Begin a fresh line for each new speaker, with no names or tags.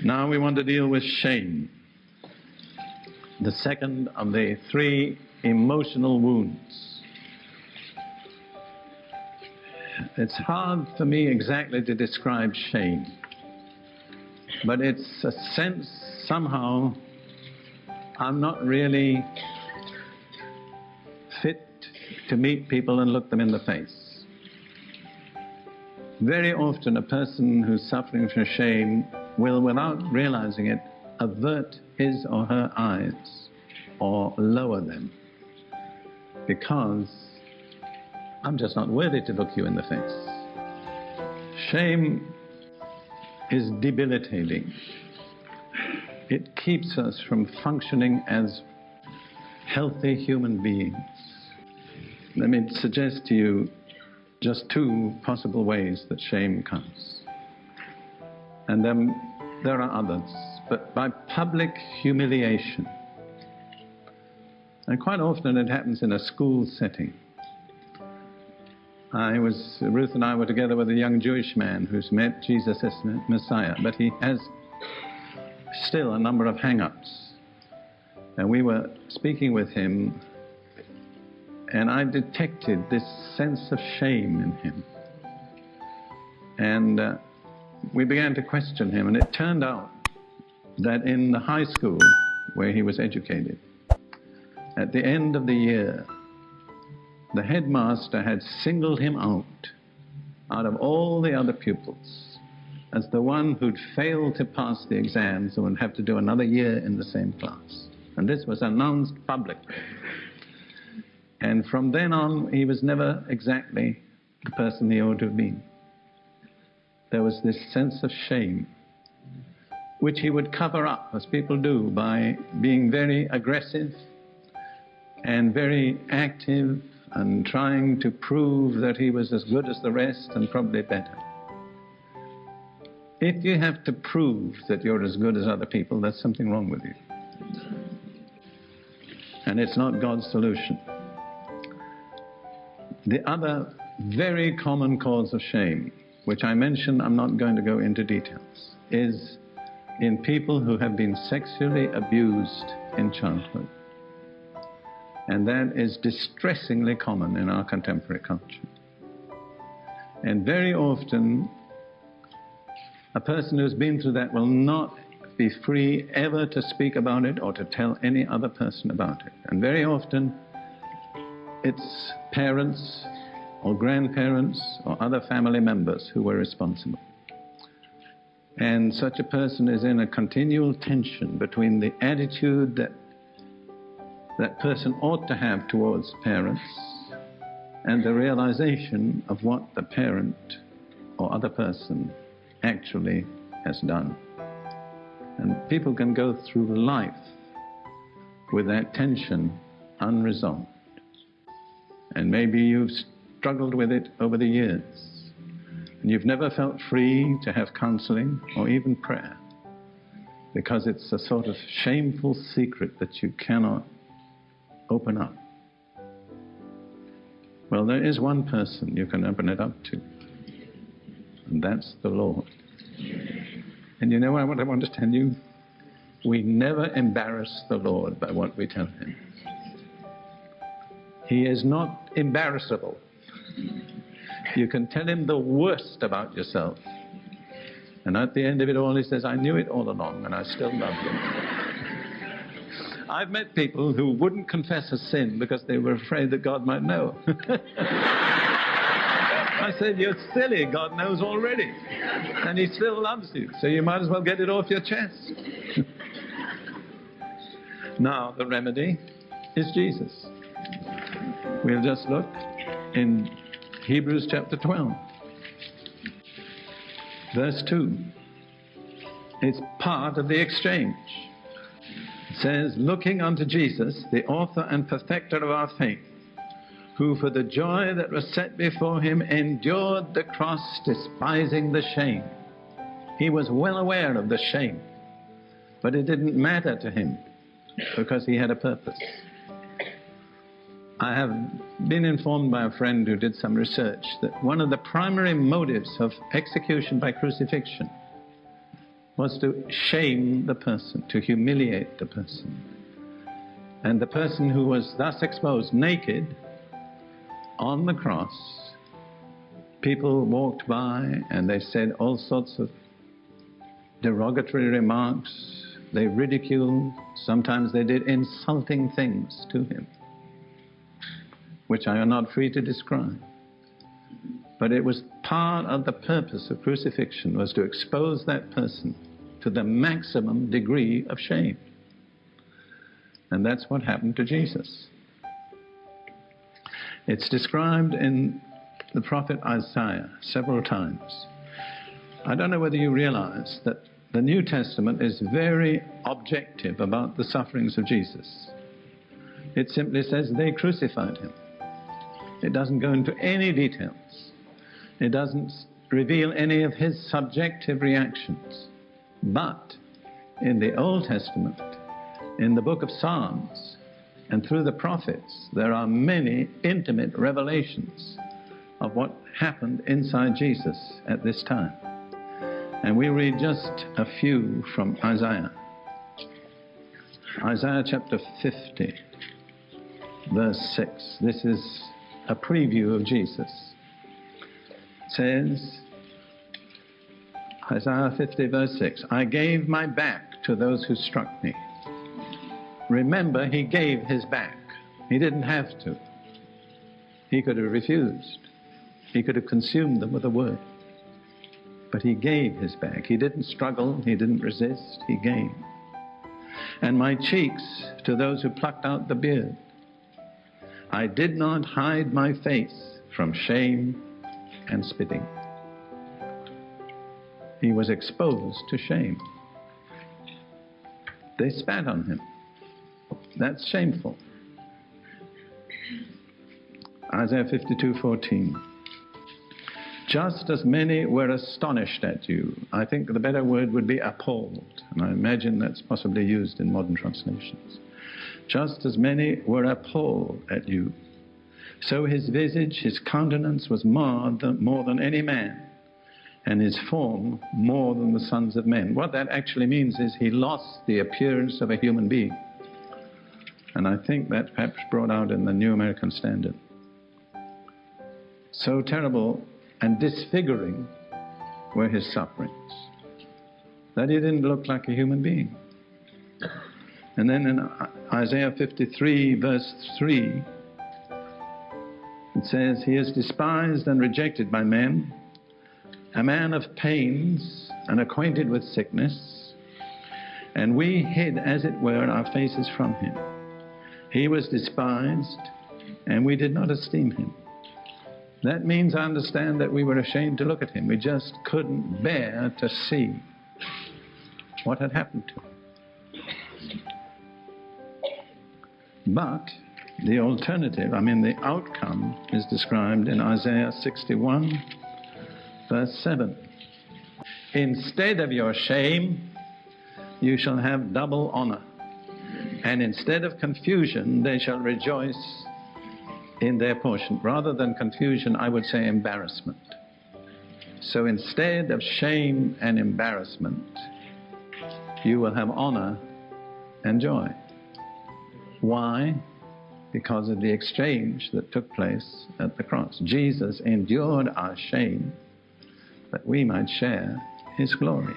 Now we want to deal with shame, the second of the three emotional wounds. It's hard for me exactly to describe shame, but it's a sense somehow I'm not really fit to meet people and look them in the face. Very often a person who's suffering from shame will, without realizing it, avert his or her eyes or lower them because I'm just not worthy to look you in the face. Shame is debilitating. It keeps us from functioning as healthy human beings. Let me suggest to you just two possible ways that shame comes. And then there are others, but by public humiliation. And quite often it happens in a school setting. Ruth and I were together with a young Jewish man who's met Jesus as Messiah, but he has still a number of hang-ups. And we were speaking with him, and I detected this sense of shame in him. And we began to question him, and it turned out that in the high school where he was educated, at the end of the year, the headmaster had singled him out of all the other pupils, as the one who'd failed to pass the exams and would have to do another year in the same class. And this was announced publicly. And from then on, he was never exactly the person he ought to have been. There was this sense of shame, which he would cover up, as people do, by being very aggressive and very active and trying to prove that he was as good as the rest and probably better. If you have to prove that you're as good as other people, there's something wrong with you. And it's not God's solution. The other very common cause of shame, which I mentioned, I'm not going to go into details, is in people who have been sexually abused in childhood. And that is distressingly common in our contemporary culture. And very often, a person who's been through that will not be free ever to speak about it or to tell any other person about it. And very often, it's parents or grandparents or other family members who were responsible. And such a person is in a continual tension between the attitude that that person ought to have towards parents and the realization of what the parent or other person actually has done. And people can go through life with that tension unresolved. And maybe you've struggled with it over the years, and you've never felt free to have counseling or even prayer, because it's a sort of shameful secret that you cannot open up. Well, there is one person you can open it up to, and that's the Lord. And you know what I want to tell you? We never embarrass the Lord by what we tell Him. He is not embarrassable. You can tell Him the worst about yourself, and at the end of it all He says, I knew it all along and I still love you. I've met people who wouldn't confess a sin because they were afraid that God might know. I said, you're silly, God knows already. And He still loves you, so you might as well get it off your chest. Now, the remedy is Jesus. We'll just look in Hebrews chapter 12, verse 2. It's part of the exchange. It says, looking unto Jesus, the author and perfecter of our faith, who for the joy that was set before Him endured the cross, despising the shame. He was well aware of the shame, but it didn't matter to Him because He had a purpose. I have been informed by a friend who did some research that one of the primary motives of execution by crucifixion was to shame the person, to humiliate the person. And the person who was thus exposed naked on the cross, people walked by and they said all sorts of derogatory remarks. They ridiculed, sometimes they did insulting things to him, which I am not free to describe. But it was part of the purpose of crucifixion, was to expose that person to the maximum degree of shame. And that's what happened to Jesus. It's described in the prophet Isaiah several times. I don't know whether you realize that the New Testament is very objective about the sufferings of Jesus. It simply says they crucified him. It doesn't go into any details. It doesn't reveal any of his subjective reactions. But in the Old Testament, in the book of Psalms, and through the prophets, there are many intimate revelations of what happened inside Jesus at this time. And we read just a few from Isaiah. Isaiah chapter 50, verse 6. This is a preview of Jesus. It says, Isaiah 50, verse 6, I gave my back to those who struck me. Remember, he gave his back. He didn't have to. He could have refused. He could have consumed them with a word. But he gave his back. He didn't struggle. He didn't resist. He gave. And my cheeks to those who plucked out the beard. I did not hide my face from shame and spitting. He was exposed to shame. They spat on him. That's shameful. Isaiah 52:14. Just as many were astonished at you. I think the better word would be appalled, and I imagine that's possibly used in modern translations. Just as many were appalled at you, so his visage, his countenance was marred more than any man, and his form more than the sons of men. What that actually means is he lost the appearance of a human being. And I think that's perhaps brought out in the New American Standard. So terrible and disfiguring were his sufferings that he didn't look like a human being. And then in Isaiah 53, verse 3, it says, he is despised and rejected by men, a man of pains and acquainted with sickness, and we hid, as it were, our faces from him. He was despised, and we did not esteem him. That means, I understand, that we were ashamed to look at him. We just couldn't bear to see what had happened to him. But the alternative, the outcome, is described in Isaiah 61, verse 7. Instead of your shame, you shall have double honor. And instead of confusion, they shall rejoice in their portion. Rather than confusion, I would say embarrassment. So instead of shame and embarrassment, you will have honor and joy. Why? Because of the exchange that took place at the cross. Jesus endured our shame that we might share his glory.